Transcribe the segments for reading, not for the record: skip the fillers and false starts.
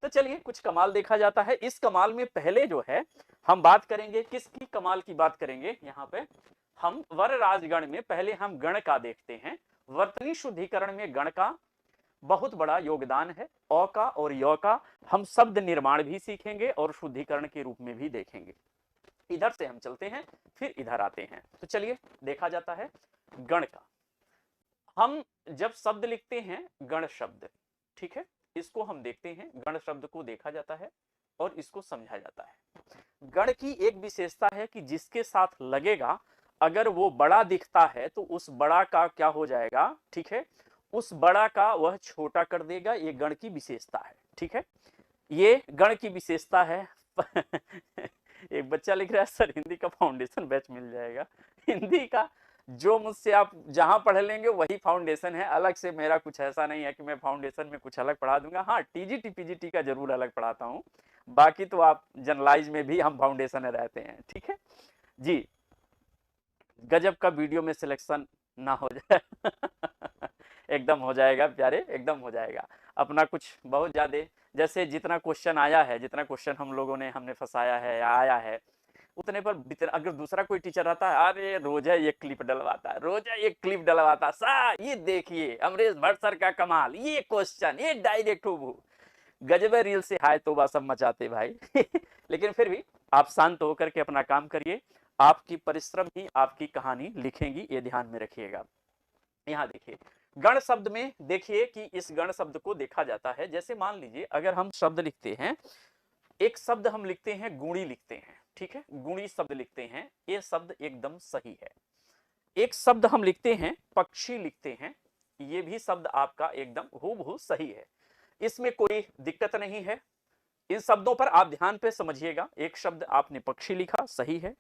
तो चलिए कुछ कमाल देखा जाता है। इस कमाल में पहले जो है हम बात करेंगे, किसकी कमाल की बात करेंगे, यहाँ पे हम वर राजगण में पहले हम गण का देखते हैं। वर्तनी शुद्धिकरण में गण का बहुत बड़ा योगदान है। अ का और य का हम शब्द निर्माण भी सीखेंगे और शुद्धिकरण के रूप में भी देखेंगे। इधर से हम चलते हैं, फिर इधर आते हैं। तो चलिए देखा जाता है गण का। हम जब शब्द लिखते हैं गण शब्द, ठीक है, इसको हम देखते हैं, गण शब्द को देखा जाता है और इसको समझा जाता है। गण की एक विशेषता है कि जिसके साथ लगेगा अगर वो बड़ा दिखता है तो उस बड़ा का क्या हो जाएगा, ठीक है, उस बड़ा का वह छोटा कर देगा। ये गण की विशेषता है, ठीक है, ये गण की विशेषता है। एक बच्चा लिख रहा है सर हिंदी का फाउंडेशन बैच मिल जाएगा। हिंदी का जो मुझसे आप जहां पढ़ लेंगे वही फाउंडेशन है, अलग से मेरा कुछ ऐसा नहीं है कि मैं फाउंडेशन में कुछ अलग पढ़ा दूंगा। हाँ, टीजीटी पीजीटी का जरूर अलग पढ़ाता हूँ, बाकी तो आप जनरलाइज में भी हम फाउंडेशन में रहते हैं, ठीक है जी। गजब का वीडियो में सिलेक्शन ना हो जाए। एकदम हो जाएगा प्यारे, एकदम हो जाएगा। अपना कुछ बहुत ज्यादा, जैसे जितना क्वेश्चन आया है, जितना क्वेश्चन हम लोगों ने हमने फंसाया है या आया है, उतने पर अगर दूसरा कोई टीचर रहता है, अरे रोज है ये क्लिप डलवाता है, रोज है ये क्लिप डलवाता, सा ये देखिए अमरीश भट्ट सर का कमाल, ये क्वेश्चन, ये डायरेक्ट हो गजबे रील से हाय तोबा सब मचाते भाई। लेकिन फिर भी आप शांत होकर के अपना काम करिए, आपकी परिश्रम ही आपकी कहानी लिखेंगी, ये ध्यान में रखिएगा। यहाँ देखिए गण शब्द में देखिए कि इस गण शब्द को देखा जाता है। जैसे मान लीजिए अगर हम शब्द लिखते हैं, एक शब्द हम लिखते हैं गुणी लिखते हैं, ठीक है, गुणी शब्द लिखते हैं, ये शब्द एकदम सही है। एक शब्द हम लिखते हैं पक्षी लिखते हैं, ये भी शब्द आपका एकदम हूबहू सही है, इसमें कोई दिक्कत नहीं है। इन शब्दों पर आप ध्यान पे समझिएगा। एक शब्द आपने पक्षी लिखा, सही है।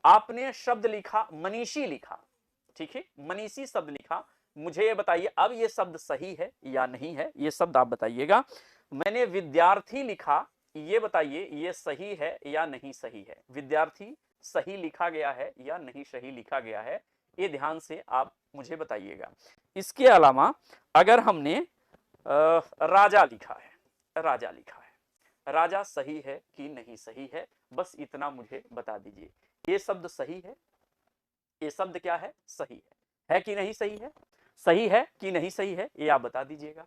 आपने शब्द लिखा मनीषी लिखा, ठीक है, मनीषी शब्द लिखा। मुझे ये बताइए अब ये शब्द सही है या नहीं है, ये शब्द आप बताइएगा। मैंने विद्यार्थी लिखा, ये बताइए ये सही है या नहीं सही है। विद्यार्थी सही लिखा गया है या नहीं सही लिखा गया है, ये ध्यान से आप मुझे बताइएगा। इसके अलावा अगर हमने राजा लिखा है, राजा लिखा है, राजा सही है कि नहीं सही है, बस इतना मुझे बता दीजिए। ये शब्द सही है, ये शब्द क्या है, सही है कि नहीं सही है, सही है कि नहीं सही है, ये आप बता दीजिएगा।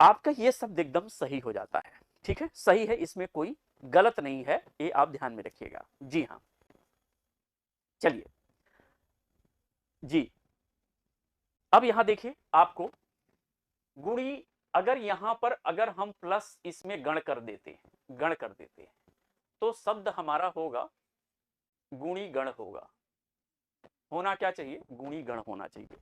आपका ये शब्द एकदम सही हो जाता है, ठीक है, सही है, इसमें कोई गलत नहीं है, ये आप ध्यान में रखिएगा। जी हाँ, चलिए जी, अब यहां देखिए आपको गुणी, अगर यहां पर अगर हम प्लस इसमें गण कर देते हैं, गण कर देते हैं, तो शब्द हमारा होगा गुणी गण होगा। होना क्या चाहिए, गुणी गण होना चाहिए।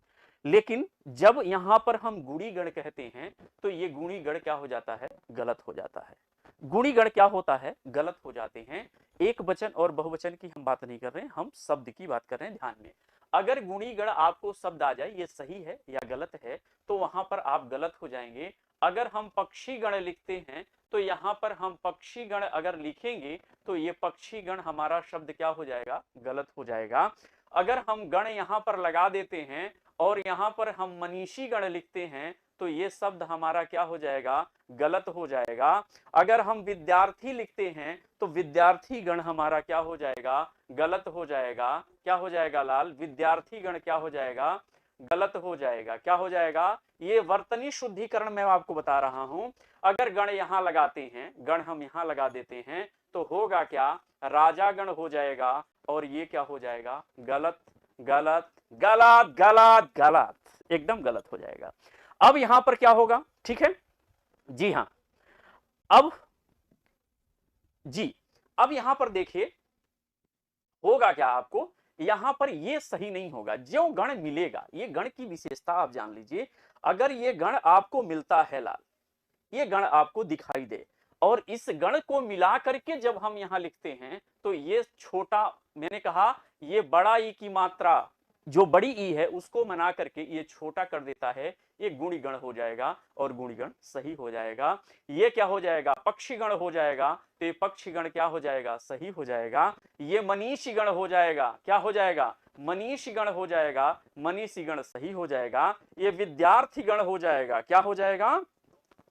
लेकिन जब यहां पर हम गुणी गण कहते हैं तो ये गुणी गण क्या हो जाता है, गलत हो जाता है। गुणी गण क्या होता है, गलत हो जाते हैं। एक वचन और बहुवचन की हम बात नहीं कर रहे हैं, हम शब्द की बात कर रहे हैं, ध्यान में। अगर गुणी गण आपको शब्द आ जाए ये सही है या गलत है, तो वहां पर आप गलत हो जाएंगे। अगर हम पक्षी गण लिखते हैं तो यहां पर हम पक्षी गण अगर लिखेंगे तो ये पक्षी गण हमारा शब्द क्या हो जाएगा, गलत हो जाएगा। अगर हम गण यहां पर लगा देते हैं और यहां पर हम मनीषी गण लिखते हैं तो ये शब्द हमारा क्या हो जाएगा, गलत हो जाएगा। अगर हम विद्यार्थी लिखते हैं तो विद्यार्थी गण हमारा क्या हो जाएगा, गलत हो जाएगा। क्या हो जाएगा लाल, विद्यार्थी गण क्या हो जाएगा, गलत हो जाएगा। क्या हो जाएगा, ये वर्तनी शुद्धिकरण मैं आपको बता रहा हूं। अगर गण यहां लगाते हैं, गण हम यहां लगा देते हैं तो होगा क्या, राजा गण हो जाएगा और ये क्या हो जाएगा, गलत गलत गलत गलत गलत, एकदम गलत हो जाएगा। अब यहां पर क्या होगा, ठीक है जी हाँ, अब जी, अब यहां पर देखिए होगा क्या, आपको यहां पर ये सही नहीं होगा। जो गण मिलेगा, ये गण की विशेषता आप जान लीजिए, अगर ये गण आपको मिलता है लाल, ये गण आपको दिखाई दे और इस गण को मिला करके जब हम यहां लिखते हैं तो ये छोटा, मैंने कहा ये बड़ा ई की मात्रा, जो बड़ी ई है उसको मना करके ये छोटा कर देता है, ये गुणी गण हो जाएगा और गुणी गण सही हो जाएगा। ये क्या हो जाएगा, पक्षी गण हो जाएगा, तो ये पक्षी गण क्या हो जाएगा, सही हो जाएगा। ये मनीषी गण हो जाएगा, क्या हो जाएगा, मनीषी गण हो जाएगा, मनीषी गण सही हो जाएगा। ये विद्यार्थी गण हो जाएगा, क्या हो जाएगा,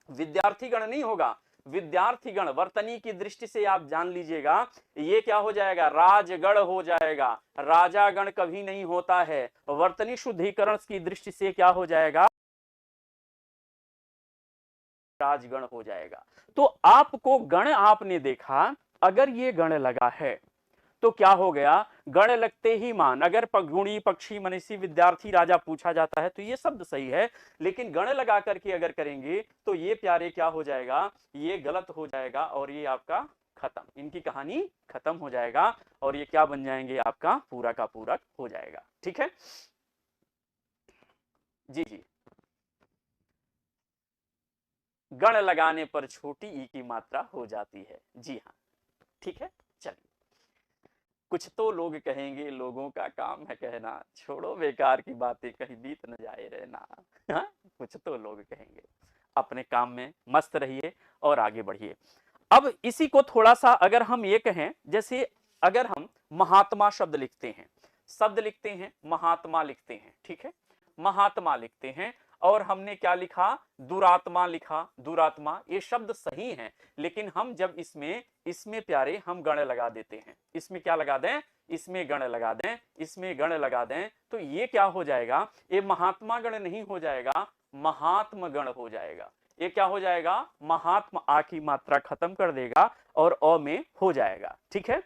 विद्यार्थी गण नहीं होगा, विद्यार्थीगण, वर्तनी की दृष्टि से आप जान लीजिएगा, ये क्या हो जाएगा, राजगण हो जाएगा। राजागण कभी नहीं होता है। वर्तनी शुद्धिकरण की दृष्टि से क्या हो जाएगा, राजगण हो जाएगा। तो आपको गण आपने देखा, अगर ये गण लगा है तो क्या हो गया, गण लगते ही मान, अगर गुणी पक्षी मनीषी विद्यार्थी राजा पूछा जाता है तो ये शब्द सही है, लेकिन गण लगा करके अगर करेंगे तो ये प्यारे क्या हो जाएगा, ये गलत हो जाएगा और ये आपका खत्म, इनकी कहानी खत्म हो जाएगा और ये क्या बन जाएंगे, आपका पूरा का पूरक हो जाएगा। ठीक है जी जी। गण लगाने पर छोटी ई की मात्रा हो जाती है। जी हाँ, ठीक है। चलिए, कुछ तो लोग कहेंगे लोगों का काम है कहना, छोड़ो बेकार की बातें कहीं बीत न जाए रहना। हाँ? कुछ तो लोग कहेंगे, अपने काम में मस्त रहिए और आगे बढ़िए। अब इसी को थोड़ा सा अगर हम ये कहें, जैसे अगर हम महात्मा शब्द लिखते हैं, शब्द लिखते हैं, महात्मा लिखते हैं, ठीक है, महात्मा लिखते हैं, और हमने क्या लिखा, दुरात्मा लिखा। दुरात्मा ये शब्द सही है, लेकिन हम जब इसमें प्यारे हम गण लगा देते हैं, इसमें क्या लगा दें, इसमें गण लगा दें, इसमें गण लगा दें, तो ये क्या हो जाएगा, ये महात्मा गण नहीं हो जाएगा, महात्म गण हो जाएगा। ये क्या हो जाएगा, महात्मा, आ की मात्रा खत्म कर देगा और अ में हो जाएगा। ठीक है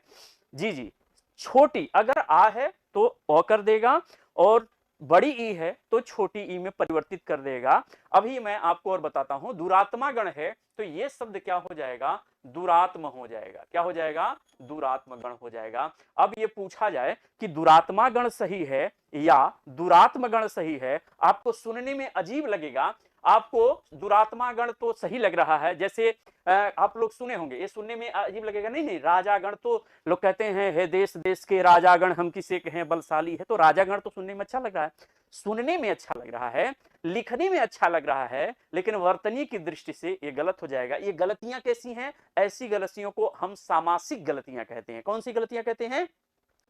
जी जी। छोटी अगर आ है तो अ कर देगा, और बड़ी ई है तो छोटी ई में परिवर्तित कर देगा। अभी मैं आपको और बताता हूं, दुरात्मा गण है तो ये शब्द क्या हो जाएगा, दुरात्म हो जाएगा। क्या हो जाएगा, दुरात्म गण हो जाएगा। अब ये पूछा जाए कि दुरात्मा गण सही है या दुरात्म गण सही है, आपको सुनने में अजीब लगेगा। आपको दुरात्मा गण तो सही लग रहा है, जैसे आप लोग सुने होंगे, ये सुनने में अजीब लगेगा, नहीं नहीं राजागण तो लोग कहते हैं, हे देश देश के राजागण हम किसे कहें बलशाली है, तो राजागण तो सुनने में अच्छा लग रहा है, सुनने में अच्छा लग रहा है, लिखने में अच्छा लग रहा है, लेकिन वर्तनी की दृष्टि से ये गलत हो जाएगा। ये गलतियां कैसी हैं, ऐसी गलतियों को हम सामासिक गलतियां कहते हैं। कौन सी गलतियां कहते हैं,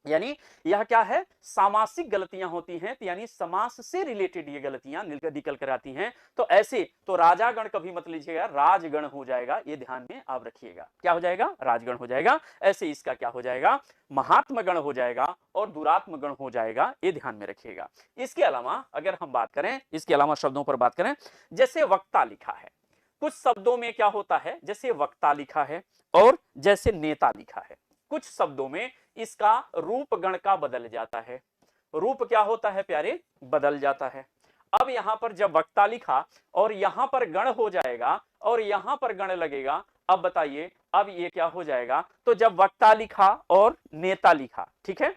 यानी यह क्या है, सामासिक गलतियां होती हैं, यानी समास से रिलेटेड ये गलतियां निकल कर आती हैं। तो ऐसे तो राजागण कभी मत लीजिएगा, राजगण हो जाएगा, ये ध्यान में आप रखिएगा। क्या हो जाएगा, राजगण हो जाएगा। ऐसे इसका क्या हो जाएगा, महात्म गण हो जाएगा और दुरात्म गण हो जाएगा, ये ध्यान में रखिएगा। इसके अलावा अगर हम बात करें, इसके अलावा शब्दों पर बात करें, जैसे वक्ता लिखा है, कुछ शब्दों में क्या होता है, जैसे वक्ता लिखा है और जैसे नेता लिखा है, कुछ शब्दों में इसका रूप गण का बदल जाता है। रूप क्या होता है प्यारे, बदल जाता है। अब यहां पर जब वक्ता लिखा और यहां पर गण हो जाएगा और यहां पर गण लगेगा, अब बताइए अब ये क्या हो जाएगा, तो जब वक्ता लिखा और नेता लिखा, ठीक है,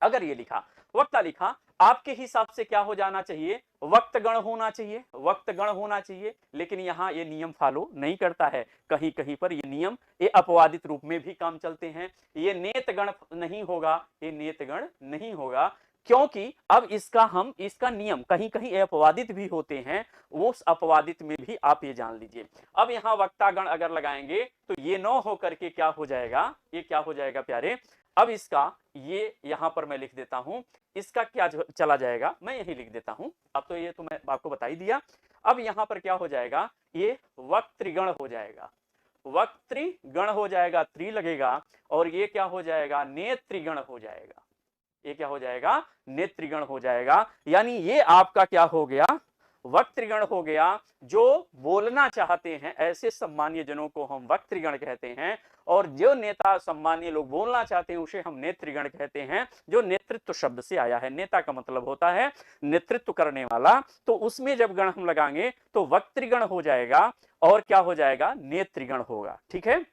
अगर ये लिखा वक्ता लिखा, आपके हिसाब से क्या हो जाना चाहिए, वक्त गण होना चाहिए, वक्त गण होना चाहिए, लेकिन यहां ये नियम फॉलो नहीं करता है। कहीं कहीं पर ये नियम ये अपवादित रूप में भी काम चलते हैं। ये नेत गण नहीं होगा, ये नेत गण नहीं होगा, क्योंकि अब इसका नियम कहीं कहीं अपवादित भी होते हैं, वो अपवादित में भी आप ये जान लीजिए। अब यहां वक्तागण अगर लगाएंगे तो ये न हो करके क्या हो जाएगा, ये क्या हो जाएगा प्यारे, अब इसका ये यहां पर मैं लिख देता हूं, इसका क्या चला जाएगा, मैं यही लिख देता हूं। अब तो ये तो मैं आपको बता ही दिया। अब यहां पर क्या हो जाएगा, ये वक्तृगण हो जाएगा, वक्तृगण हो जाएगा, त्रि लगेगा, और ये क्या हो जाएगा, नेत्रिगण हो जाएगा। ये क्या हो जाएगा, नेत्रिगण हो जाएगा। यानी ये आपका क्या हो गया, वक्तृगण हो गया। जो बोलना चाहते हैं ऐसे सम्मानीय जनों को हम वक्तृगण कहते हैं, और जो नेता सम्मानीय लोग बोलना चाहते हैं उसे हम नेतृगण कहते हैं, जो नेतृत्व शब्द से आया है। नेता का मतलब होता है नेतृत्व करने वाला, तो उसमें जब गण हम लगाएंगे तो वक्तृगण हो जाएगा और क्या हो जाएगा, नेतृगण होगा। ठीक है,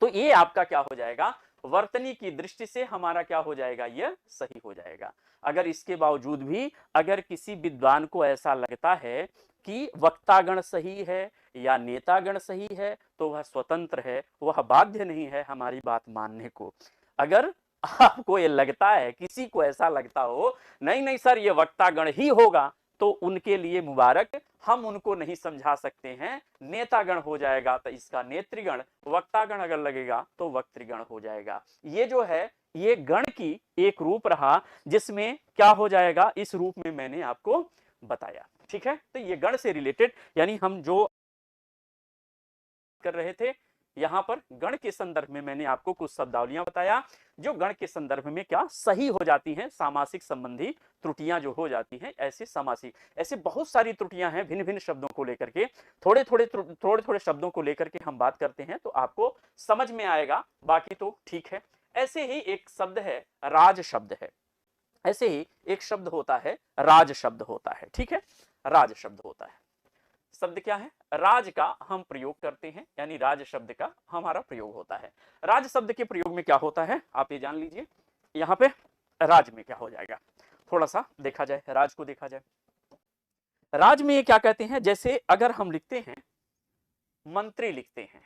तो ये आपका क्या हो जाएगा, वर्तनी की दृष्टि से हमारा क्या हो जाएगा, यह सही हो जाएगा। अगर इसके बावजूद भी अगर किसी विद्वान को ऐसा लगता है कि वक्तागण सही है या नेतागण सही है, तो वह स्वतंत्र है, वह बाध्य नहीं है हमारी बात मानने को। अगर आपको ये लगता है, किसी को ऐसा लगता हो नहीं नहीं सर ये वक्तागण ही होगा, तो उनके लिए मुबारक, हम उनको नहीं समझा सकते हैं, नेतागण हो जाएगा तो इसका नेतृगण, वक्तागण अगर लगेगा तो वक्तृगण हो जाएगा। ये जो है ये गण की एक रूप रहा जिसमें क्या हो जाएगा, इस रूप में मैंने आपको बताया। ठीक है, तो ये गण से रिलेटेड, यानी हम जो कर रहे थे। यहाँ पर गण के संदर्भ में मैंने आपको कुछ शब्दावलियां बताया जो गण के संदर्भ में क्या सही हो जाती हैं, सामासिक संबंधी त्रुटियां जो हो जाती हैं, ऐसे सामासिक, ऐसे बहुत सारी त्रुटियां हैं भिन्न भिन्न शब्दों को लेकर के, थोड़े थोड़े शब्दों को लेकर के हम बात करते हैं तो आपको समझ में आएगा, बाकी तो ठीक है। ऐसे ही एक शब्द है राज शब्द है, ऐसे ही एक शब्द होता है राज शब्द होता है, ठीक है, राज शब्द होता है। शब्द क्या है, राज का हम प्रयोग करते हैं, यानी राज शब्द का हमारा प्रयोग होता है। राज शब्द के प्रयोग में क्या होता है आप ये जान लीजिए। यहां पे राज में क्या हो जाएगा, थोड़ा सा देखा जाए, राज को देखा जाए। राज में ये क्या कहते हैं, जैसे अगर हम लिखते हैं मंत्री लिखते हैं,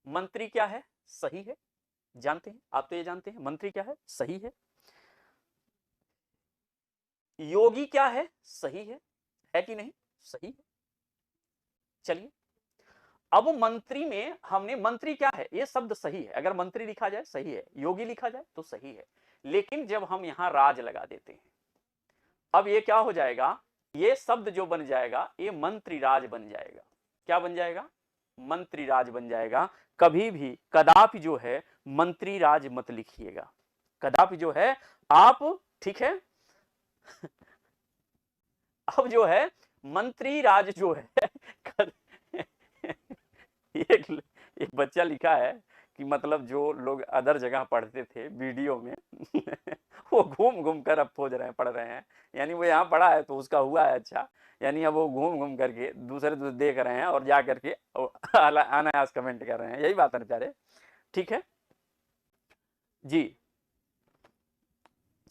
मंत्री क्या है, सही है, जानते हैं आप, तो ये जानते हैं मंत्री क्या है, सही है। योगी क्या है, सही है कि नहीं, सही है। चलिए अब मंत्री में हमने, मंत्री क्या है, ये शब्द सही है, अगर मंत्री लिखा जाए सही है, योगी लिखा जाए तो सही है, लेकिन जब हम यहां राज लगा देते हैं, अब ये क्या हो जाएगा, ये शब्द जो बन जाएगा ये मंत्री राज बन जाएगा। क्या बन जाएगा, मंत्री राज बन जाएगा। कभी भी कदापि जो है मंत्री राज मत लिखिएगा, कदापि जो है आप, ठीक है अब जो है मंत्री राज जो है एक बच्चा लिखा है कि मतलब जो लोग अदर जगह पढ़ते थे वीडियो में वो घूम घूम कर अब खोज रहे हैं, पढ़ रहे हैं, यानी वो यहाँ पढ़ा है तो उसका हुआ है अच्छा, यानी अब वो घूम घूम करके दूसरे देख रहे हैं और जा करके अनायास कमेंट कर रहे हैं, यही बात है बेचारे, ठीक है जी।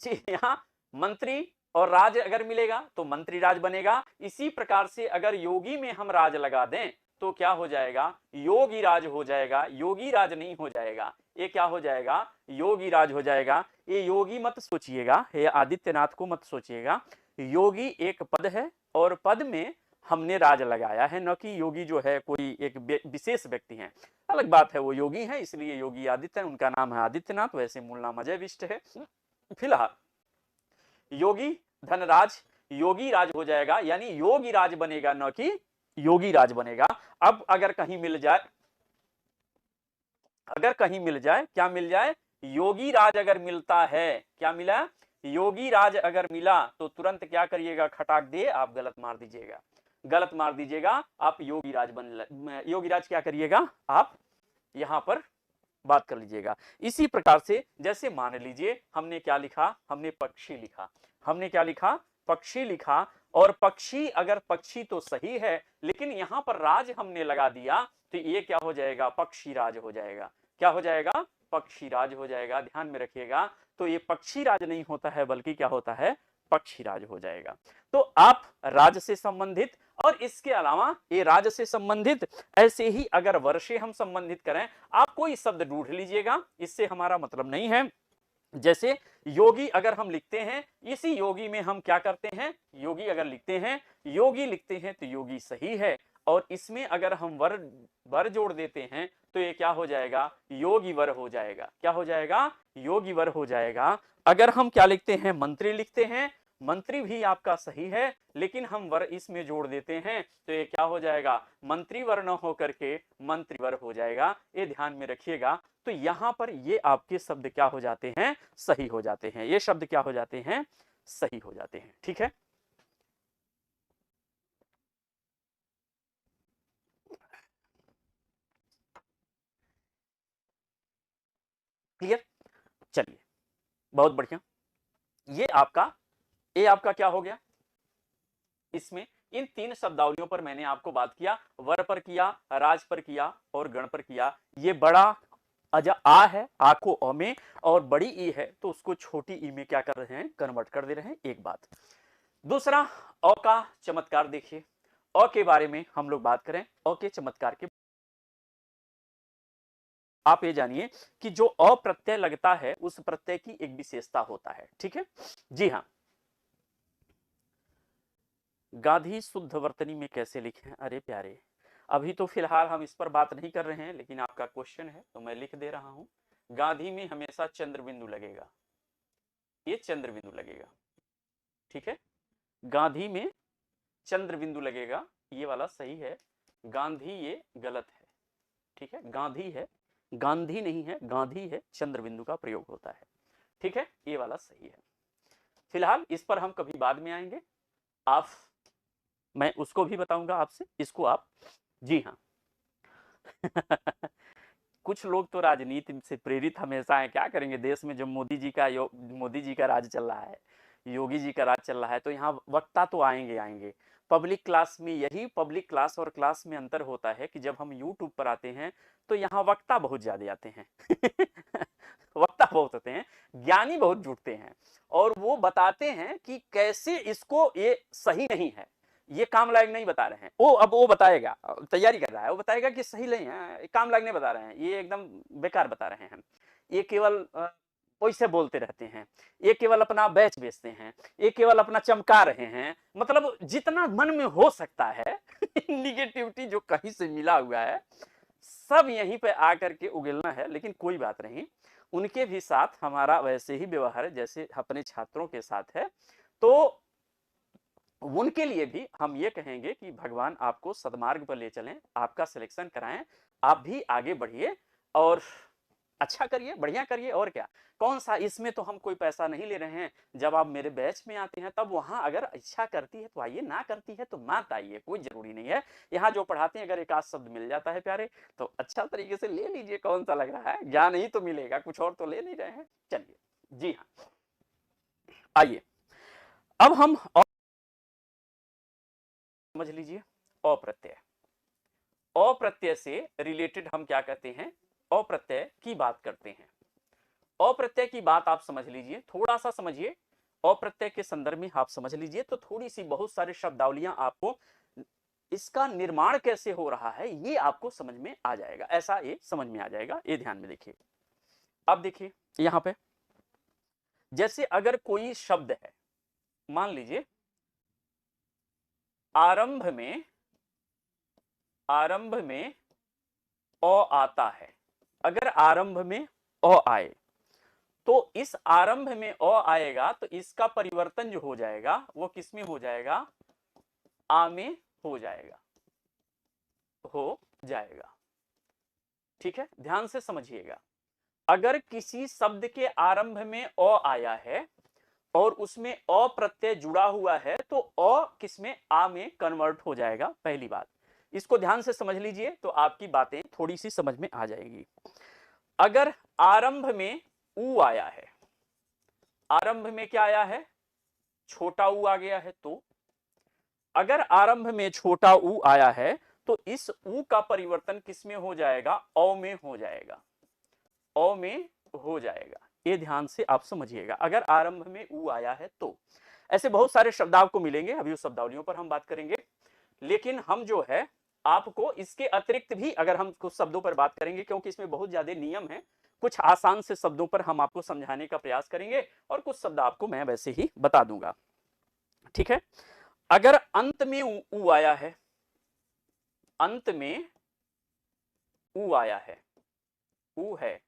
जी यहाँ मंत्री और राज अगर मिलेगा तो मंत्री राज बनेगा। इसी प्रकार से अगर योगी में हम राज लगा दें तो क्या हो जाएगा, योगी राज हो जाएगा, योगी राज नहीं हो जाएगा, ये क्या हो जाएगा, योगी राज हो जाएगा। ये योगी मत सोचिएगा, ये आदित्यनाथ को मत सोचिएगा, योगी एक पद है और पद में हमने राज लगाया है, न कि योगी जो है कोई एक विशेष व्यक्ति है, अलग बात है, वो योगी है इसलिए योगी आदित्य, उनका नाम है आदित्यनाथ, वैसे मूल नाम अजय विष्ट है। फिलहाल योगी धनराज, योगी राज हो जाएगा, यानी योगी राज बनेगा, न कि योगी राज बनेगा। अब अगर कहीं मिल जाए, अगर कहीं मिल जाए, क्या मिल जाए, योगी राज अगर मिलता है, क्या मिला, योगी राज अगर मिला तो तुरंत क्या करिएगा, खटाक दे आप गलत मार दीजिएगा, गलत मार दीजिएगा, आप योगी राज बन, योगी राज क्या करिएगा, आप यहां पर बात कर लीजिएगा। इसी प्रकार से जैसे मान लीजिए हमने क्या लिखा, हमने पक्षी लिखा, हमने क्या लिखा, पक्षी लिखा, और पक्षी अगर पक्षी तो सही है, लेकिन यहां पर राज हमने लगा दिया तो ये क्या हो जाएगा, पक्षी राज हो जाएगा। क्या हो जाएगा, पक्षी राज हो जाएगा, ध्यान में रखिएगा। तो ये पक्षी राज नहीं होता है बल्कि क्या होता है, पक्षी राज हो जाएगा। तो आप राज से संबंधित, और इसके अलावा ये राज से संबंधित ऐसे ही अगर वर्षे हम संबंधित करें, आप कोई शब्द ढूंढ लीजिएगा, इससे हमारा मतलब नहीं है। जैसे योगी अगर हम लिखते हैं, इसी योगी में हम क्या करते हैं, योगी अगर लिखते हैं, योगी लिखते हैं तो योगी सही है, और इसमें अगर हम वर जोड़ देते हैं तो ये क्या हो जाएगा, योगी वर हो जाएगा। क्या हो जाएगा, योगी वर हो जाएगा। अगर हम क्या लिखते हैं, मंत्री लिखते हैं, मंत्री भी आपका सही है, लेकिन हम वर इसमें जोड़ देते हैं तो ये क्या हो जाएगा, मंत्री वर न होकर के मंत्री वर हो जाएगा, ये ध्यान में रखिएगा। तो यहां पर ये आपके शब्द क्या हो जाते हैं, सही हो जाते हैं, ये शब्द क्या हो जाते हैं, सही हो जाते हैं, ठीक है। क्लियर, चलिए बहुत बढ़िया। ये आपका क्या हो गया, इसमें इन तीन शब्दावलियों पर मैंने आपको बात किया, वर पर किया, राज पर किया और गण पर किया। ये बड़ा आ है, आ को अ में, और बड़ी ई है तो उसको छोटी ई में क्या कर रहे हैं, कन्वर्ट कर दे रहे हैं, एक बात। दूसरा, अ का चमत्कार देखिए, अ के बारे में हम लोग बात करें, अ के चमत्कार के आप ये जानिए कि जो अ प्रत्यय लगता है उस प्रत्यय की एक विशेषता होता है, ठीक है। जी हाँ, गाधी शुद्ध वर्तनी में कैसे लिखें, अरे प्यारे, अभी तो फिलहाल हम इस पर बात नहीं कर रहे हैं, लेकिन आपका क्वेश्चन है तो मैं लिख दे रहा हूं। गाधी में हमेशा चंद्र बिंदु लगेगा, ये चंद्र बिंदु लगेगा, ठीक है। गांधी में चंद्र बिंदु लगेगा, ये वाला सही है, गांधी ये गलत है, ठीक है, गांधी है, गांधी नहीं है, गांधी है, चंद्र बिंदु का प्रयोग होता है। ठीक है, ये वाला सही है। फिलहाल इस पर हम कभी बाद में आएंगे, आप, मैं उसको भी बताऊंगा आपसे, इसको आप, जी हाँ। कुछ लोग तो राजनीति से प्रेरित हमेशा है, क्या करेंगे, देश में जब मोदी जी का राज चल रहा है, योगी जी का राज चल रहा है, तो यहाँ वक्ता तो आएंगे आएंगे। पब्लिक क्लास में, यही पब्लिक क्लास और क्लास में अंतर होता है कि जब हम यूट्यूब पर आते हैं तो यहाँ वक्ता बहुत ज्यादा आते हैं। वक्ता बहुत होते हैं, ज्ञानी बहुत जुटते हैं, और वो बताते हैं कि कैसे इसको, ये सही नहीं है, ये काम लायक नहीं बता रहे हैं, अब वो बताएगा, तैयारी कर रहा है, वो बताएगा कि सही नहीं है, काम लायक नहीं बता रहे हैं, ये एकदम बेकार बता रहे हैं, ये केवल पैसे बोलते रहते हैं, ये केवल अपना बैच बेचते हैं, ये केवल अपना चमका रहे हैं, मतलब जितना मन में हो सकता है निगेटिविटी जो कहीं से मिला हुआ है सब यहीं पे आकर के उगलना है। लेकिन कोई बात नहीं, उनके भी साथ हमारा वैसे ही व्यवहार है जैसे अपने छात्रों के साथ है, तो उनके लिए भी हम ये कहेंगे कि भगवान आपको सदमार्ग पर ले चलें, आपका सिलेक्शन कराएं, आप भी आगे बढ़िए और अच्छा करिए, बढ़िया करिए, और क्या, कौन सा, इसमें तो हम कोई पैसा नहीं ले रहे हैं, जब आप मेरे बैच में आते हैं तब वहां अगर इच्छा करती है तो आइए, ना करती है तो मत आइए, कोई जरूरी नहीं है। यहाँ जो पढ़ाते हैं अगर एक आध शब्द मिल जाता है प्यारे तो अच्छा तरीके से ले लीजिए, कौन सा लग रहा है, ज्ञान ही तो मिलेगा, कुछ और तो ले नहीं रहे हैं। चलिए, जी हाँ, आइए अब हम समझ लीजिए अप्रत्यय। अप्रत्यय से रिलेटेड हम क्या कहते हैं, अप्रत्यय की बात करते हैं। अप्रत्यय की बात आप समझ लीजिए, थोड़ा सा समझिए, अप्रत्यय के संदर्भ में आप समझ लीजिए तो थोड़ी सी बहुत सारे शब्दावलियां आपको, इसका निर्माण कैसे हो रहा है ये आपको समझ में आ जाएगा, ऐसा ये समझ में आ जाएगा, ये ध्यान में देखिए। अब देखिए यहां पे, जैसे अगर कोई शब्द है, मान लीजिए आरंभ में अ आता है, अगर आरंभ में अ आए तो इस आरंभ में अ आएगा तो इसका परिवर्तन जो हो जाएगा वो किस में हो जाएगा, आ में हो जाएगा, ठीक है, ध्यान से समझिएगा। अगर किसी शब्द के आरंभ में अ आया है और उसमें अ प्रत्यय जुड़ा हुआ है तो अ किसमें, आ में कन्वर्ट हो जाएगा, पहली बात, इसको ध्यान से समझ लीजिए तो आपकी बातें थोड़ी सी समझ में आ जाएंगी। अगर आरंभ में उ आया है, आरंभ में क्या आया है, छोटा उ आ गया है, तो अगर आरंभ में छोटा उ आया है तो इस उ का परिवर्तन किस में हो जाएगा, औ में हो जाएगा, औ में हो जाएगा, ये ध्यान से आप समझिएगा। अगर आरंभ में उ आया है तो ऐसे बहुत सारे शब्द आपको मिलेंगे, अभी उस शब्दावलियों पर हम बात करेंगे, लेकिन हम जो है आपको इसके अतिरिक्त भी अगर हम कुछ शब्दों पर बात करेंगे, क्योंकि इसमें बहुत ज्यादा नियम है, कुछ आसान से शब्दों पर हम आपको समझाने का प्रयास करेंगे और कुछ शब्द आपको मैं वैसे ही बता दूंगा, ठीक है। अगर अंत में उ आया है, अंत में उ आया है, उ है,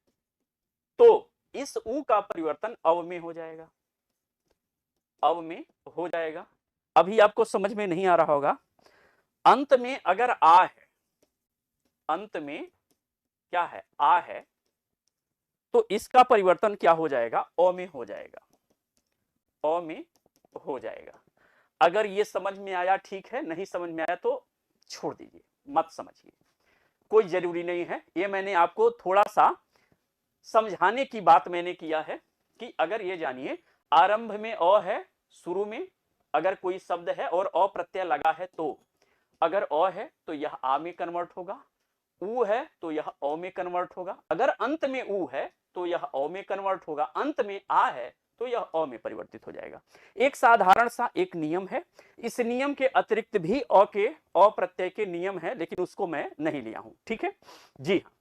तो इस उ का परिवर्तन अव में हो जाएगा, अव में हो जाएगा। अभी आपको समझ में नहीं आ रहा होगा, अंत में अगर आ है, अंत में क्या है, आ है, तो इसका परिवर्तन क्या हो जाएगा, अ में हो जाएगा, अ में हो जाएगा। अगर ये समझ में आया ठीक है, नहीं समझ में आया तो छोड़ दीजिए, मत समझिए, कोई जरूरी नहीं है, ये मैंने आपको थोड़ा सा समझाने की बात मैंने किया है कि अगर ये जानिए आरंभ में अ है, शुरू में अगर कोई शब्द है और अ प्रत्यय लगा है तो अगर अ है तो यह आ में कन्वर्ट होगा, उ है तो यह अ में कन्वर्ट होगा, अगर अंत में उ है तो यह अ में कन्वर्ट होगा, अंत में आ है तो यह अ में परिवर्तित हो जाएगा। एक साधारण सा एक नियम है, इस नियम के अतिरिक्त भी अ के, अ प्रत्यय के नियम है, लेकिन उसको मैं नहीं लिया हूं, ठीक है जी हाँ।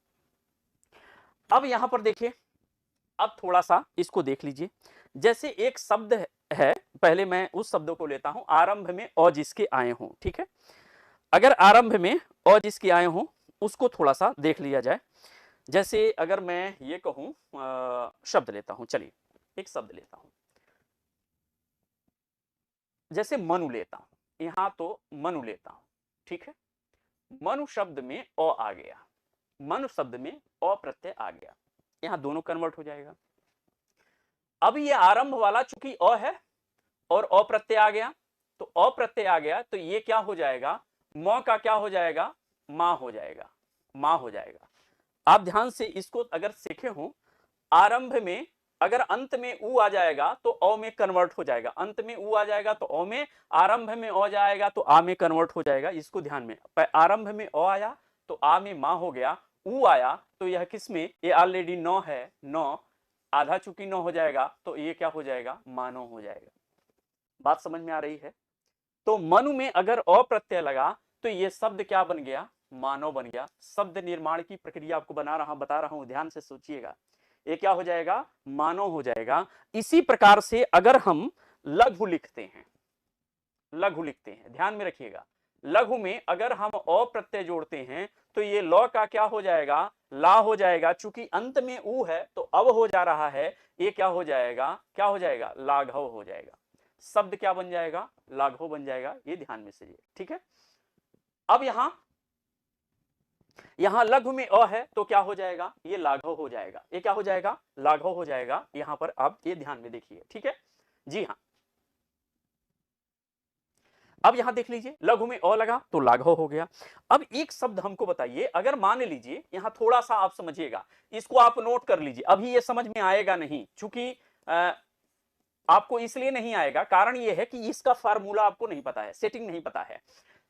अब यहां पर देखिए, अब थोड़ा सा इसको देख लीजिए, जैसे एक शब्द है, पहले मैं उस शब्दों को लेता हूं, आरंभ में अ जिसके आए हों, ठीक है। अगर आरंभ में अ जिसके आए हों उसको थोड़ा सा देख लिया जाए। जैसे अगर मैं ये कहूं, शब्द लेता हूं, चलिए एक शब्द लेता हूं, जैसे मनु लेता हूं, यहां तो मनु लेता हूं, ठीक है। मनु शब्द में अ आ गया, मनु शब्द में अ प्रत्यय आ गया, यहां दोनों कन्वर्ट हो जाएगा। अब ये आरंभ वाला चूंकि अ है और अ प्रत्यय आ गया, तो अ प्रत्यय आ गया तो ये क्या हो जाएगा, म का क्या हो जाएगा, मां हो जाएगा, मां हो जाएगा। आप ध्यान से इसको अगर सीखे हो, आरंभ में अगर अंत में उ आ जाएगा तो अ में कन्वर्ट हो जाएगा, अंत में उ आ जाएगा तो अ में, आरंभ में अ जाएगा तो आ में कन्वर्ट हो जाएगा। इसको ध्यान में, आरंभ में अ आया तो आ में मां हो गया, उ आया तो यह किसमें, ये ऑलरेडी 9 है, 9 आधा चूंकि 9 हो जाएगा तो ये क्या हो जाएगा, मानो हो जाएगा। बात समझ में आ रही है? तो मनु में अगर अ प्रत्यय लगा तो ये शब्द क्या बन गया, मानव बन गया। शब्द निर्माण की प्रक्रिया आपको बता रहा हूं, ध्यान से सोचिएगा। ये क्या हो जाएगा, मानव हो जाएगा। इसी प्रकार से अगर हम लघु लिखते हैं, लघु लिखते हैं, ध्यान में रखिएगा, लघु में अगर हम अ प्रत्यय जोड़ते हैं तो ये ल का क्या हो जाएगा, ला हो जाएगा। चूंकि अंत में उ है तो अब हो जा रहा है, ये क्या हो जाएगा, क्या हो जाएगा, लाघव हो जाएगा। शब्द क्या बन जाएगा, लाघव बन जाएगा। ये ध्यान में से, ठीक है। अब यहां लघु में अ है तो क्या हो जाएगा, ये लाघव हो जाएगा, ये क्या हो जाएगा, लाघव हो जाएगा। यहां पर आप ये ध्यान में देखिए, ठीक है जी हाँ। अब यहां देख लीजिए, लघु में अ लगा तो लाघव हो गया। अब एक शब्द हमको बताइए, अगर मान लीजिए, यहां थोड़ा सा आप समझिएगा, इसको आप नोट कर लीजिए, अभी ये समझ में आएगा नहीं, चूंकि आपको इसलिए नहीं आएगा, कारण ये है कि इसका फार्मूला आपको नहीं पता है, सेटिंग नहीं पता है।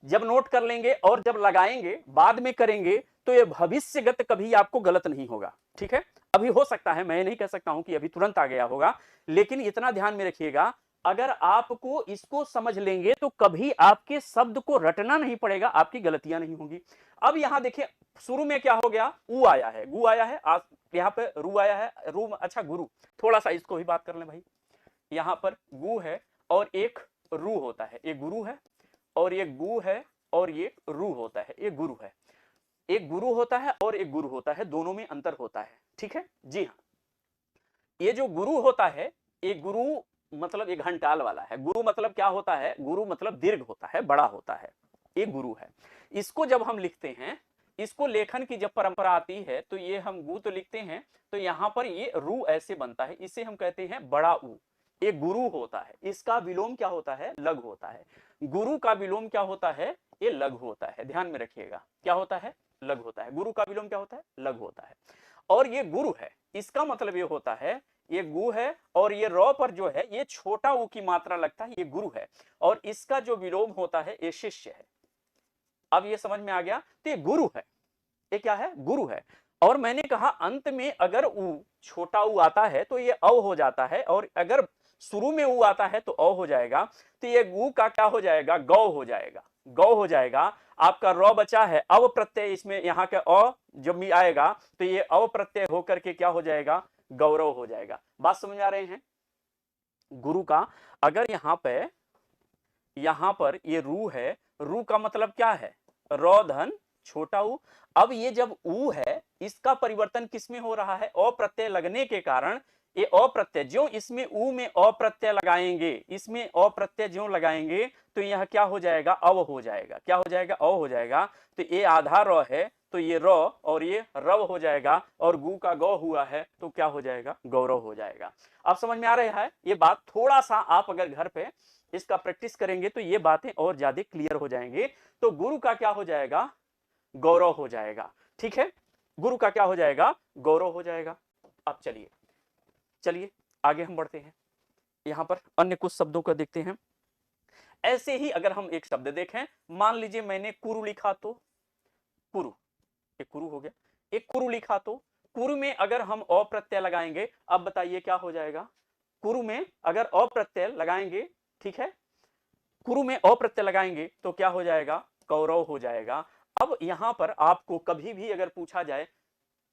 जब नोट कर लेंगे और जब लगाएंगे, बाद में करेंगे, तो ये भविष्यगत कभी आपको गलत नहीं होगा, ठीक है। अभी हो सकता है, मैं नहीं कह सकता हूं कि अभी तुरंत आ गया होगा, लेकिन इतना ध्यान में रखिएगा, अगर आपको इसको समझ लेंगे तो कभी आपके शब्द को रटना नहीं पड़ेगा, आपकी गलतियां नहीं होंगी। अब यहां देखिए, शुरू में क्या हो गया, उ आया है, गु आया है, यहां पे रू आया है, रू, अच्छा गुरु, थोड़ा सा इसको भी बात कर लें भाई। यहां पर गु है और एक रू होता है, एक गुरु है, और ये गु है और ये रू होता है, ये गुरु है। एक गुरु होता है और एक गुरु होता है, दोनों में अंतर होता है, ठीक है जी हाँ। ये जो गुरु होता है, ये गुरु मतलब एक घंटाल वाला है। गुरु मतलब क्या होता है, गुरु मतलब दीर्घ होता है, बड़ा होता है, ये गुरु है। इसको जब हम लिखते हैं, इसको लेखन की जब परंपरा आती है तो ये हम गु तो लिखते हैं, तो यहां पर ये रू ऐसे बनता है, इसे हम कहते हैं बड़ा उ। ये गुरु होता है, इसका विलोम क्या होता है, लघु होता है। गुरु का विलोम क्या होता है, ये लघु होता है, ध्यान में रखिएगा, क्या होता है, लघु होता है। गुरु का विलोम क्या होता है, लघु होता है। और ये गुरु है, इसका मतलब ये होता है, ये गु है और ये रॉ पर जो है ये छोटा ऊ की मात्रा लगता है, ये गुरु है, और इसका जो विलोम होता है ये शिष्य है। अब ये समझ में आ गया, तो ये गुरु है, ये क्या है, गुरु है। और मैंने कहा अंत में अगर ऊ, छोटा ऊ आता है तो ये अ हो जाता है, और अगर शुरू में ऊ आता है तो अ हो जाएगा, तो ये गु का क्या हो जाएगा, गौ हो जाएगा, गौ हो जाएगा। आपका रॉ बचा है अव प्रत्यय, इसमें यहाँ का अ जब भी आएगा तो ये अव प्रत्यय होकर के क्या हो जाएगा, गौरव हो जाएगा। बात समझ आ रहे हैं? गुरु का अगर यहां पर ये रू है, रू का मतलब क्या है, रॉ धन छोटा ऊ। अब ये जब ऊ है, इसका परिवर्तन किसमें हो रहा है, अ प्रत्यय लगने के कारण ये अ प्रत्यय ज्यों इसमें ऊ में अ प्रत्यय लगाएंगे, इसमें अ प्रत्यय ज्यों लगाएंगे तो यह क्या हो जाएगा, अव हो जाएगा, क्या हो जाएगा, अ हो जाएगा। तो ये आधा रॉ है तो ये रॉ और ये रव हो जाएगा, और गु का गौ हुआ है तो क्या हो जाएगा, गौरव हो जाएगा। अब समझ में आ रहा है ये बात? थोड़ा सा आप अगर घर पे इसका प्रैक्टिस करेंगे तो ये बातें और ज्यादा क्लियर हो जाएंगे। तो गुरु का क्या हो जाएगा, गौरव हो जाएगा, ठीक है। गुरु का क्या हो जाएगा, गौरव हो जाएगा। अब चलिए आगे हम बढ़ते हैं, यहां पर अन्य कुछ शब्दों को देखते हैं। ऐसे ही अगर हम एक शब्द देखें, मान लीजिए मैंने कुरु लिखा, तो कुरु, एक कुरु हो गया। एक कुरु लिखा तो कुरु में अगर हम अ प्रत्यय लगाएंगे, अब बताइए क्या हो जाएगा, कुरु में अगर अ प्रत्यय लगाएंगे, ठीक है, कुरु में अ प्रत्यय लगाएंगे तो क्या हो जाएगा, कौरव हो जाएगा। अब यहां पर आपको कभी भी अगर पूछा जाए,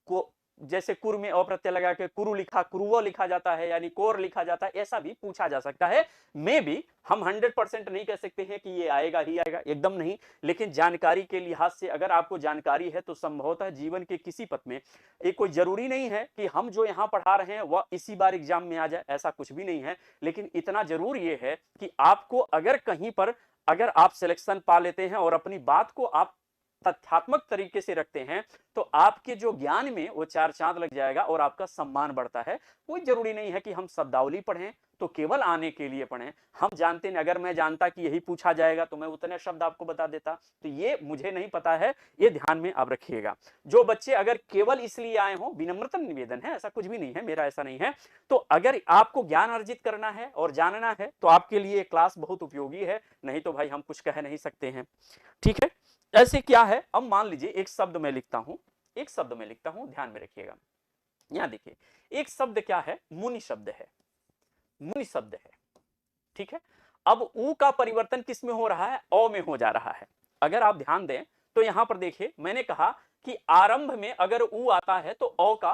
को जैसे कुर में अप्रत्यय लगा के कुरु लिखा, कुरुव लिखा जाता है, यानी कोर लिखा जाता है, ऐसा भी पूछा जा सकता है। में भी हम 100% नहीं कह सकते हैं कि ये आएगा ही आएगा, एकदम नहीं। लेकिन जानकारी के लिहाज से अगर आपको जानकारी है तो संभवतः जीवन के किसी पथ में ये कोई जरूरी नहीं है कि हम जो यहाँ पढ़ा रहे हैं वह इसी बार एग्जाम में आ जाए, ऐसा कुछ भी नहीं है। लेकिन इतना जरूर ये है कि आपको अगर कहीं पर अगर आप सिलेक्शन पा लेते हैं और अपनी बात को आप तथ्यात्मक तरीके से रखते हैं तो आपके जो ज्ञान में वो चार चांद लग जाएगा और आपका सम्मान बढ़ता है। कोई जरूरी नहीं है कि हम शब्दावली पढ़ें तो केवल आने के लिए पढ़ें। हम जानते हैं, अगर मैं जानता कि यही पूछा जाएगा तो मैं उतने शब्द आपको बता देता, तो ये मुझे नहीं पता है, ये ध्यान में आप रखिएगा। जो बच्चे अगर केवल इसलिए आए हों, विनम्रता निवेदन है, ऐसा कुछ भी नहीं है, मेरा ऐसा नहीं है, तो अगर आपको ज्ञान अर्जित करना है और जानना है तो आपके लिए क्लास बहुत उपयोगी है, नहीं तो भाई हम कुछ कह नहीं सकते हैं। ठीक है, ऐसे क्या है, अब मान लीजिए एक शब्द मैं लिखता हूं, एक शब्द मैं लिखता हूं, ध्यान में रखिएगा। यहां देखिए एक शब्द क्या है, मुनि शब्द है, मुनि शब्द है। ठीक है, अब ऊ का परिवर्तन किस में हो रहा है, अ में हो जा रहा है। अगर आप ध्यान दें तो यहां पर देखिए मैंने कहा कि आरंभ में अगर ऊ आता है तो अ का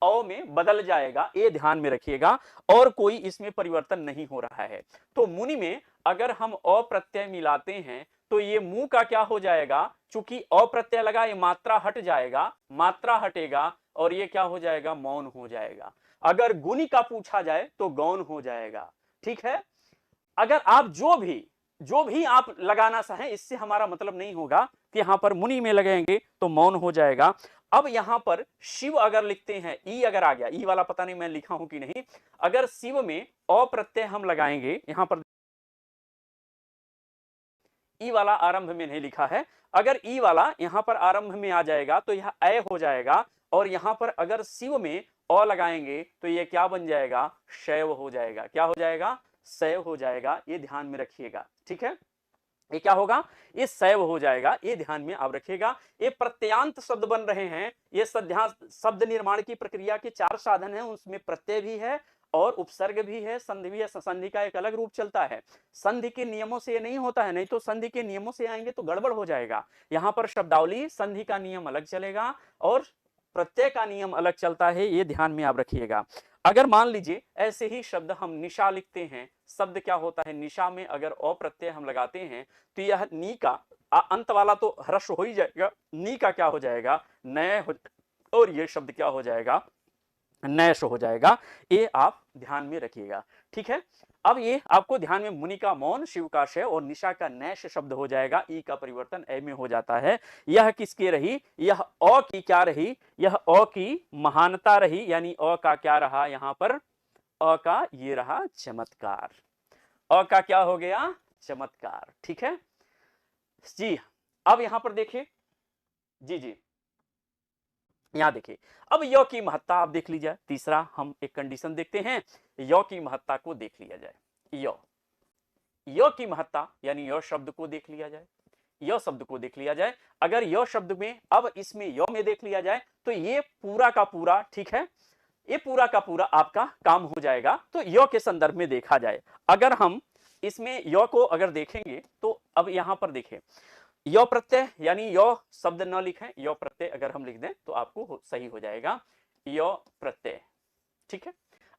अ में बदल जाएगा, ये ध्यान में रखिएगा, और कोई इसमें परिवर्तन नहीं हो रहा है। तो मुनि में अगर हम अ प्रत्यय मिलाते हैं तो ये मुंह का क्या हो जाएगा, चूंकि अ प्रत्यय लगा ये मात्रा हट जाएगा, मात्रा हटेगा और ये क्या हो जाएगा, मौन हो जाएगा। अगर गुणी का पूछा जाए तो गौन हो जाएगा। ठीक है, अगर आप जो भी आप लगाना चाहें, इससे हमारा मतलब नहीं होगा कि यहां पर मुनि में लगाएंगे तो मौन हो जाएगा। अब यहां पर शिव अगर लिखते हैं, ई अगर आ गया, ई वाला पता नहीं मैं लिखा हूं कि नहीं, अगर शिव में अ प्रत्यय हम लगाएंगे, यहां पर ई वाला आरंभ में नहीं लिखा है, अगर ई वाला यहां पर आरंभ में आ जाएगा तो यह ए हो जाएगा, और यहां पर अगर शिव में अ लगाएंगे तो यह क्या बन जाएगा, शैव हो जाएगा। क्या हो जाएगा, शैव हो जाएगा, ये ध्यान में रखिएगा। ठीक है, ये क्या होगा, ये शैव हो जाएगा, ये ध्यान में आप रखिएगा। ये प्रत्ययांत शब्द बन रहे हैं, ये शब्द निर्माण की प्रक्रिया के चार साधन हैं, उसमें प्रत्यय भी है और उपसर्ग भी है, संधि भी है। संधि का एक अलग रूप चलता है, संधि के नियमों से ये नहीं होता है, नहीं तो संधि के नियमों से आएंगे तो गड़बड़ हो जाएगा। यहां पर शब्दावली संधि का नियम अलग चलेगा और प्रत्यय का नियम अलग चलता है, ये ध्यान में आप रखिएगा। अगर मान लीजिए ऐसे ही शब्द हम निशा लिखते हैं, शब्द क्या होता है, निशा में अगर अ प्रत्यय हम लगाते हैं तो यह नी का अंत वाला तो ह्रस्व हो ही जाएगा, नी का क्या हो जाएगा, नय हो, और ये शब्द क्या हो जाएगा, नैश हो जाएगा। ये आप ध्यान में रखिएगा। ठीक है, अब ये आपको ध्यान में, मुनि का मौन, शिव का शय और निशा का नैश शब्द हो जाएगा, ई का परिवर्तन ए में हो जाता है। यह किसके रही, यह अ की क्या रही, यह अ की महानता रही, यानी अ का क्या रहा, यहां पर अ का ये रहा चमत्कार, अ का क्या हो गया, चमत्कार। ठीक है जी, अब यहां पर देखिए, जी जी यहां देखिए, अब य की महत्ता आप देख लीजिए। तीसरा हम एक कंडीशन देखते हैं, य की महत्ता को देख लिया जाए। य की महत्ता यानी य शब्द को देख लिया जाए, य शब्द को देख लिया जाए। अगर य शब्द में, अब इसमें य में देख लिया जाए तो ये पूरा का पूरा, ठीक है, ये पूरा का पूरा आपका काम हो जाएगा। तो य के संदर्भ में देखा जाए, अगर हम इसमें य को अगर देखेंगे तो अब यहां पर देखें, य प्रत्यय यानी य शब्द न लिखें, य प्रत्यय अगर हम लिख दें तो आपको सही हो जाएगा, य प्रत्यय। ठीक है,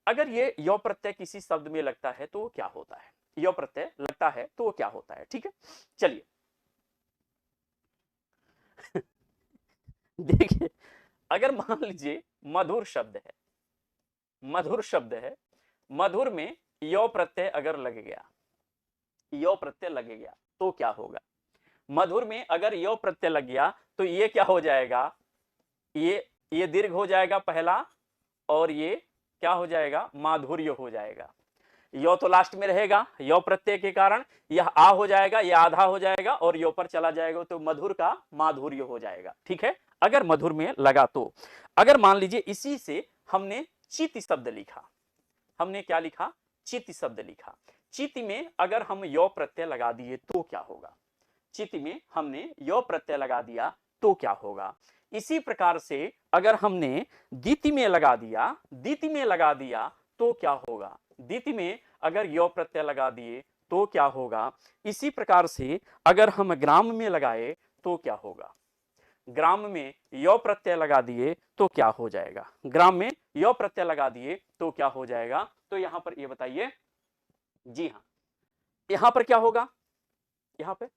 अगर ये य प्रत्यय किसी शब्द में लगता है तो क्या होता है, य प्रत्यय लगता है तो क्या होता है। ठीक है, चलिए देखिए, अगर मान लीजिए मधुर शब्द है, मधुर शब्द है, मधुर में य प्रत्यय अगर लग गया, य प्रत्यय लग गया तो क्या होगा, मधुर में अगर य प्रत्यय लग गया तो ये क्या हो जाएगा, ये दीर्घ हो जाएगा पहला, और ये क्या हो जाएगा, माधुर्य हो जाएगा। यो तो लास्ट में रहेगा, यो प्रत्यय के कारण यह आ हो जाएगा, यह आधा हो जाएगा और यो पर चला जाएगा तो मधुर का माधुर्य हो जाएगा। ठीक है, अगर मधुर में लगा तो। अगर मान लीजिए इसी से हमने चिति शब्द लिखा, हमने क्या लिखा, चिति शब्द लिखा, चिति में अगर हम यो प्रत्यय लगा दिए तो क्या होगा, चिति में हमने यो प्रत्यय लगा दिया तो क्या होगा। इसी प्रकार से अगर हमने दीति में लगा दिया, दीति में लगा दिया तो क्या होगा, दीति में अगर यो प्रत्यय लगा दिए तो क्या होगा। इसी प्रकार से अगर हम ग्राम में लगाए तो क्या होगा, ग्राम में यो प्रत्यय लगा दिए तो क्या हो जाएगा, ग्राम में यो प्रत्यय लगा दिए तो क्या हो जाएगा। तो यहां पर ये बताइए, जी हाँ, यहां पर क्या होगा, यहां पे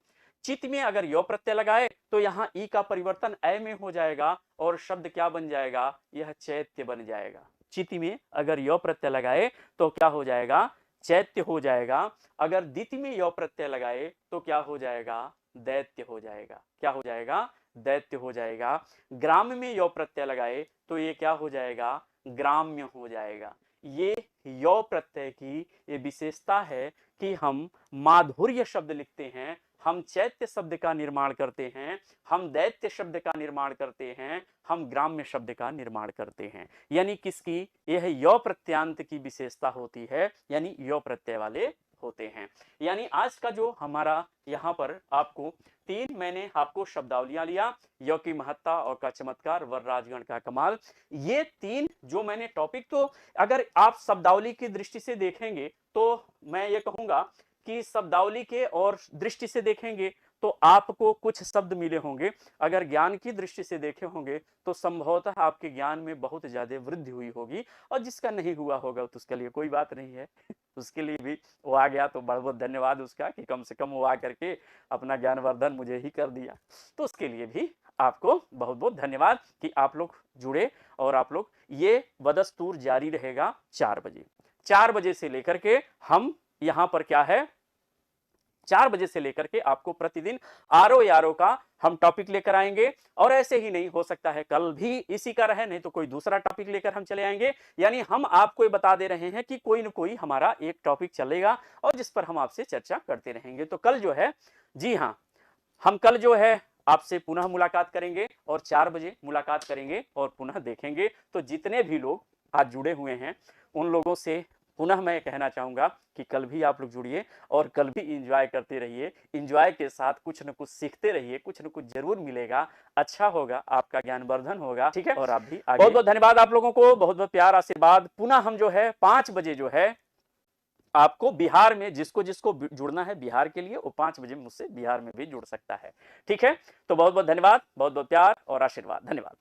चित में अगर यो प्रत्यय लगाए तो यहां ई का परिवर्तन ए में हो जाएगा और शब्द क्या बन जाएगा, यह चैत्य बन जाएगा। चिति में अगर यो प्रत्यय लगाए तो क्या हो जाएगा, चैत्य हो जाएगा। अगर दिति में यो प्रत्यय लगाए तो क्या हो जाएगा, दैत्य हो जाएगा। क्या हो जाएगा, दैत्य हो जाएगा। ग्राम में यो प्रत्यय लगाए तो ये क्या हो जाएगा, ग्राम्य हो जाएगा। ये यो प्रत्यय की ये विशेषता है कि हम माधुर्य शब्द लिखते हैं, हम चैत्य शब्द का निर्माण करते हैं, हम दैत्य शब्द का निर्माण करते हैं, हम ग्राम्य शब्द का निर्माण करते हैं। यानी किसकी, यह यो प्रत्यांत की विशेषता होती है, यानी यो प्रत्यय वाले होते हैं। यानी आज का जो हमारा यहाँ पर आपको तीन मैंने आपको शब्दावलियां लिया, यो की महत्ता और का चमत्कार, वर राजगण का कमाल, ये तीन जो मैंने टॉपिक, तो अगर आप शब्दावली की दृष्टि से देखेंगे तो मैं ये कहूंगा कि शब्दावली के और दृष्टि से देखेंगे तो आपको कुछ शब्द मिले होंगे, अगर ज्ञान की दृष्टि से देखे होंगे तो संभवतः आपके ज्ञान में बहुत ज्यादा वृद्धि हुई होगी, और जिसका नहीं हुआ होगा तो उसके लिए कोई बात नहीं है, उसके लिए भी वो आ गया तो बहुत बहुत धन्यवाद उसका कि कम से कम वो आ करके अपना ज्ञानवर्धन मुझे ही कर दिया, तो उसके लिए भी आपको बहुत बहुत धन्यवाद कि आप लोग जुड़े। और आप लोग ये वदस्तूर जारी रहेगा 4 बजे, 4 बजे से लेकर के हम यहां पर क्या है, 4 बजे से लेकर के आपको प्रतिदिन आरो यारो का हम टॉपिक लेकर आएंगे, और ऐसे ही नहीं हो सकता है कल भी इसी का रहे, नहीं तो कोई दूसरा टॉपिक लेकर हम चले आएंगे। यानी हम आपको ये बता दे रहे हैं कि कोई न कोई हमारा एक टॉपिक चलेगा और जिस पर हम आपसे चर्चा करते रहेंगे। तो कल जो है, जी हाँ, हम कल जो है आपसे पुनः मुलाकात करेंगे और 4 बजे मुलाकात करेंगे और पुनः देखेंगे। तो जितने भी लोग आज जुड़े हुए हैं उन लोगों से पुनः मैं कहना चाहूंगा कि कल भी आप लोग जुड़िए और कल भी एंजॉय करते रहिए, एंजॉय के साथ कुछ न कुछ सीखते रहिए, कुछ न कुछ जरूर मिलेगा, अच्छा होगा, आपका ज्ञानवर्धन होगा, ठीक है। और आप भी आगे, बहुत बहुत धन्यवाद आप लोगों को, बहुत बहुत प्यार आशीर्वाद। पुनः हम जो है 5 बजे जो है आपको बिहार में जिसको जिसको जुड़ना है बिहार के लिए, वो 5 बजे मुझसे बिहार में भी जुड़ सकता है, ठीक है। तो बहुत बहुत धन्यवाद, बहुत बहुत प्यार और आशीर्वाद, धन्यवाद।